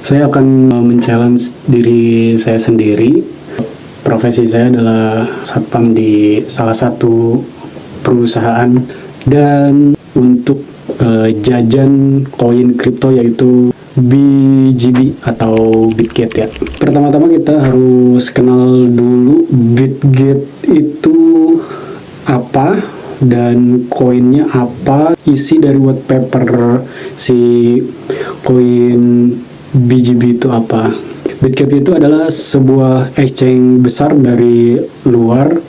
Saya akan men-challenge diri saya sendiri. Profesi saya adalah satpam di salah satu perusahaan, dan untuk jajan koin kripto yaitu BGB atau Bitget ya. Pertama-tama kita harus kenal dulu Bitget itu apa dan koinnya apa, isi dari white paper si koin BGB itu apa. Bitget itu adalah sebuah exchange besar dari luar.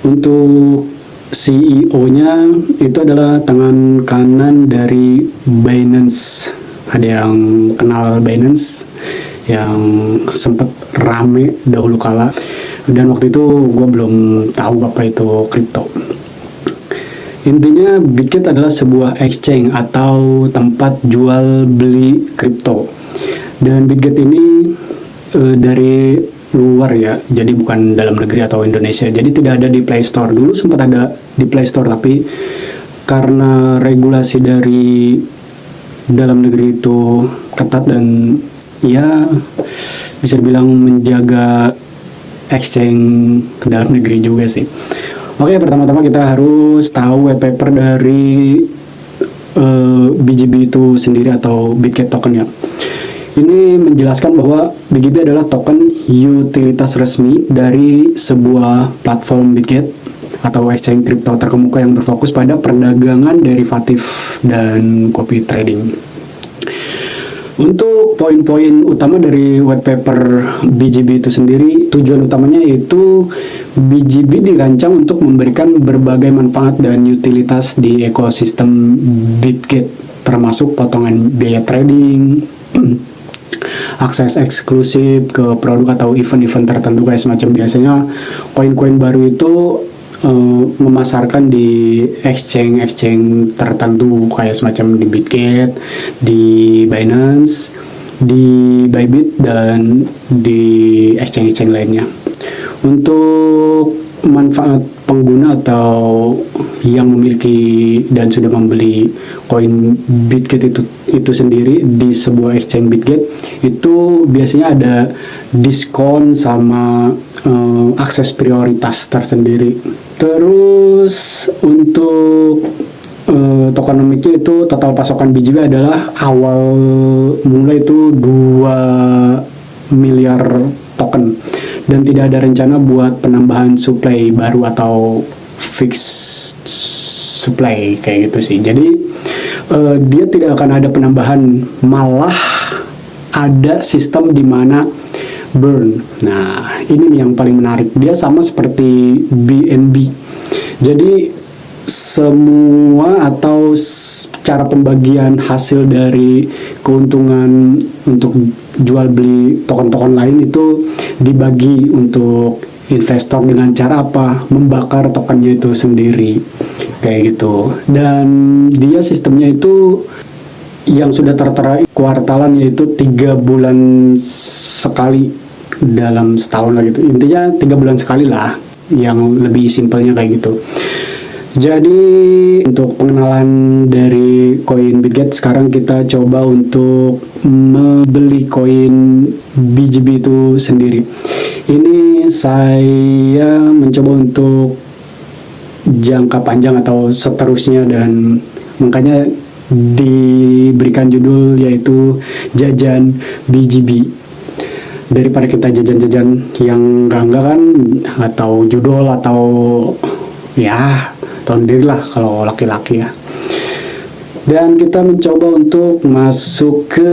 Untuk CEO-nya itu adalah tangan kanan dari Binance. Ada yang kenal Binance yang sempat rame dahulu kala, dan waktu itu gue belum tahu apa itu kripto. Intinya Bitget adalah sebuah exchange atau tempat jual beli kripto. Dan Bitget ini dari luar ya, jadi bukan dalam negeri atau Indonesia. Jadi tidak ada di Play Store. Dulu sempat ada di Play Store, tapi karena regulasi dari dalam negeri itu ketat dan ya bisa dibilang menjaga exchange ke dalam negeri juga sih. Oke, pertama-tama kita harus tahu white paper dari BGB itu sendiri atau Bitget token ya. Ini menjelaskan bahwa BGB adalah token utilitas resmi dari sebuah platform Bitget atau exchange kripto terkemuka yang berfokus pada perdagangan derivatif dan copy trading. Untuk poin-poin utama dari white paper BGB itu sendiri, tujuan utamanya yaitu BGB dirancang untuk memberikan berbagai manfaat dan utilitas di ekosistem Bitget, termasuk potongan biaya trading, akses eksklusif ke produk atau event-event tertentu kayak semacam. Biasanya koin-koin baru itu memasarkan di exchange tertentu kayak semacam di Bitget, di Binance, di Bybit, dan di exchange lainnya. Untuk manfaat pengguna atau yang memiliki dan sudah membeli koin Bitget itu sendiri di sebuah exchange Bitget, itu biasanya ada diskon sama akses prioritas tersendiri. Terus untuk tokenomiknya itu total pasokan BGB adalah awal mulai itu 2 miliar token, dan tidak ada rencana buat penambahan supply baru atau fixed supply kayak gitu sih. Jadi dia tidak akan ada penambahan, malah ada sistem di mana burn. Nah, ini nih yang paling menarik. Dia sama seperti BNB. Jadi semua atau cara pembagian hasil dari keuntungan untuk jual beli token-token lain itu dibagi untuk investor dengan cara apa? Membakar tokennya itu sendiri. Kayak gitu. Dan dia sistemnya itu yang sudah tertera kuartalan, yaitu 3 bulan sekali dalam setahun lah gitu. Intinya 3 bulan sekali lah, yang lebih simpelnya kayak gitu. Jadi untuk pengenalan dari koin Bitget, sekarang kita coba untuk membeli koin BGB itu sendiri. Ini saya mencoba untuk jangka panjang atau seterusnya, dan makanya diberikan judul yaitu jajan BGB. Daripada kita jajan-jajan yang enggak kan, atau judul atau ya tahu sendiri lah kalau laki-laki ya. Dan kita mencoba untuk masuk ke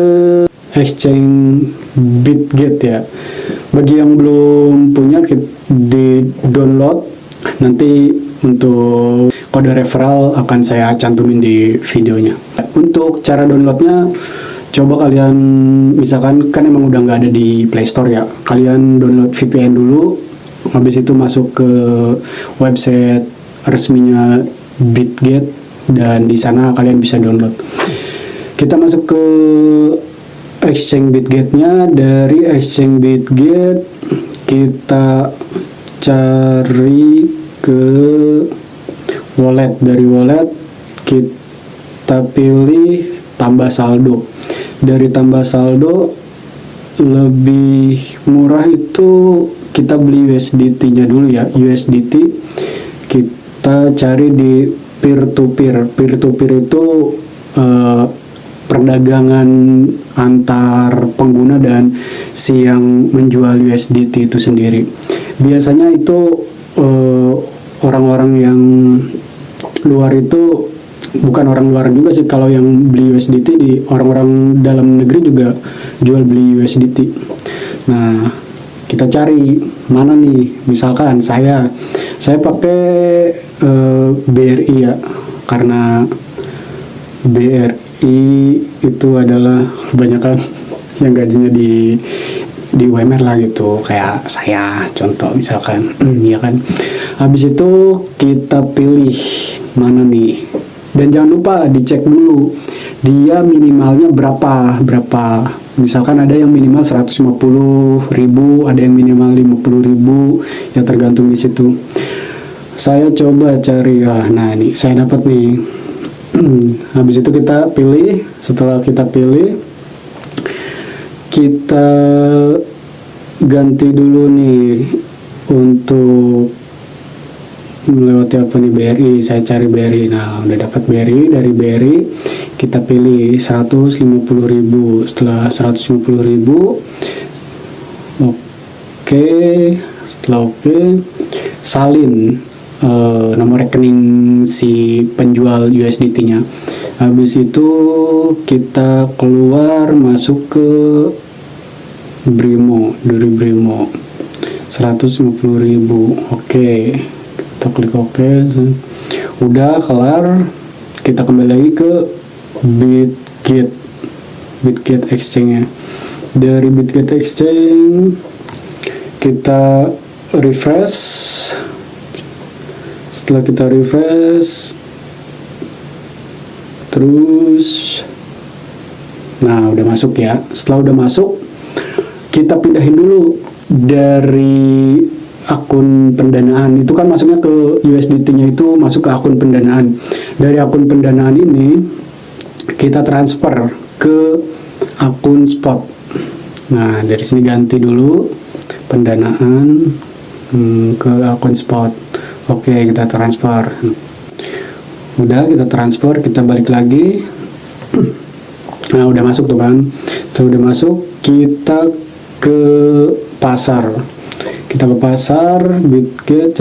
exchange Bitget ya. Bagi yang belum punya, di download. Nanti untuk kode referral akan saya cantumin di videonya. Untuk cara downloadnya, coba kalian misalkan kan emang udah nggak ada di Play Store ya, kalian download VPN dulu, habis itu masuk ke website resminya Bitget, dan di sana kalian bisa download. Kita masuk ke exchange Bitgetnya. Dari exchange Bitget kita cari ke wallet. Dari wallet kita pilih tambah saldo. Dari tambah saldo lebih murah itu kita beli USDT-nya dulu ya. USDT kita cari di peer to peer. Peer to peer itu perdagangan antar pengguna dan si yang menjual USDT itu sendiri. Biasanya itu orang-orang yang luar itu, bukan orang luar juga sih, kalau yang beli USDT di orang-orang dalam negeri juga jual beli USDT. Nah, kita cari mana nih, misalkan saya pakai BRI ya, karena BRI itu adalah kebanyakan yang gajinya di UMR lah gitu, kayak saya contoh misalkan. Ya kan, habis itu kita pilih mana nih, dan jangan lupa dicek dulu dia minimalnya berapa. Misalkan ada yang minimal 150.000, ada yang minimal 50.000, ya tergantung di situ. Saya coba cari, nah ini saya dapat nih. Habis itu kita pilih. Setelah kita pilih, kita ganti dulu nih untuk melewati apa nih, BRI. Saya cari BRI. Nah, udah dapat BRI. Dari BRI kita pilih 150.000. Setelah 150.000, oke. Setelah oke, salin nomor rekening si penjual USDT-nya. Habis itu kita keluar, masuk ke Brimo, dari Brimo 150.000. Oke, kita klik oke. Udah kelar, kita kembali lagi ke Bitget Exchange-nya. Dari Bitget Exchange kita refresh. Setelah kita refresh, terus nah udah masuk ya. Setelah udah masuk, kita pindahin dulu dari akun pendanaan. Itu kan masuknya ke USDT-nya, itu masuk ke akun pendanaan. Dari akun pendanaan ini kita transfer ke akun spot. Nah, dari sini ganti dulu pendanaan ke akun spot. Oke, kita transfer. Udah, kita transfer, kita balik lagi. Nah, udah masuk tuh kan. Setelah udah masuk, kita ke pasar. Kita ke pasar, Bitget,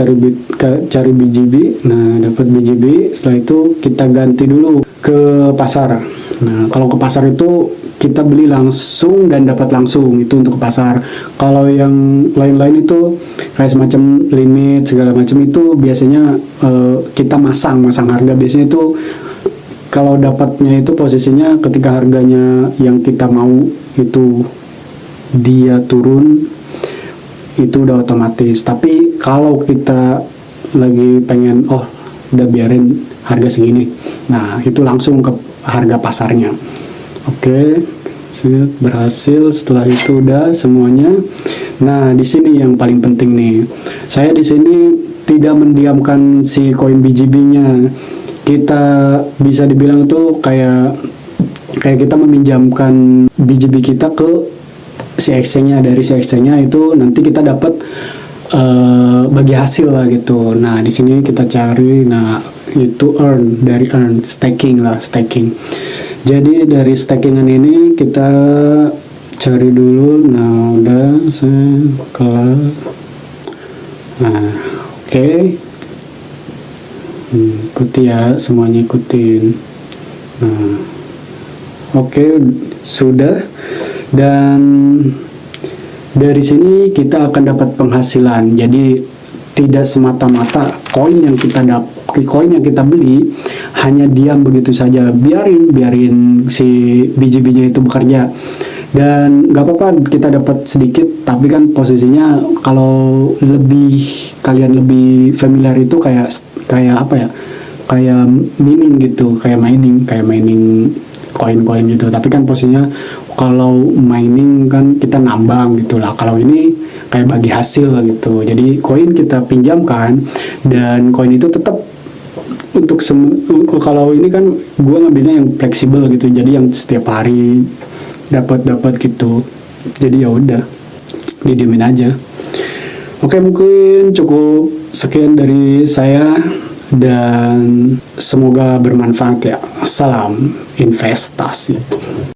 cari BGB. Nah, dapat BGB. Setelah itu kita ganti dulu ke pasar. Nah, kalau ke pasar itu kita beli langsung dan dapat langsung, itu untuk ke pasar. Kalau yang lain-lain itu kayak semacam limit segala macam, itu biasanya kita masang harga. Biasanya itu kalau dapatnya itu posisinya ketika harganya yang kita mau itu dia turun, itu udah otomatis. Tapi kalau kita lagi pengen udah biarin harga segini, nah itu langsung ke harga pasarnya. Oke, berhasil. Setelah itu udah semuanya. Nah, di sini yang paling penting nih. Saya di sini tidak mendiamkan si koin BGB-nya. Kita bisa dibilang tuh kayak kita meminjamkan BGB kita ke si exchange-nya. Dari si exchange-nya itu nanti kita dapat bagi hasil lah gitu. Nah, di sini kita cari, nah itu dari staking. Jadi dari stakingan ini kita cari dulu. Nah, udah saya kelar. Nah, oke. Ikuti ya, semuanya ikutin. Nah, oke, sudah. Dan dari sini kita akan dapat penghasilan. Jadi tidak semata-mata koin yang kita beli hanya diam begitu saja. Biarin si BGB-nya itu bekerja. Dan nggak apa-apa kita dapat sedikit, tapi kan posisinya kalau kalian lebih familiar itu kayak apa ya? Kayak mining gitu, kayak mining koin-koin gitu. Tapi kan posisinya kalau mining kan kita nambang gitu lah. Kalau ini kayak bagi hasil gitu. Jadi koin kita pinjamkan, dan koin itu tetap untuk kalau ini kan gue ngambilnya yang fleksibel gitu. Jadi yang setiap hari dapat gitu. Jadi ya udah, didiemin aja. Oke, mungkin cukup sekian dari saya dan semoga bermanfaat ya. Salam investasi.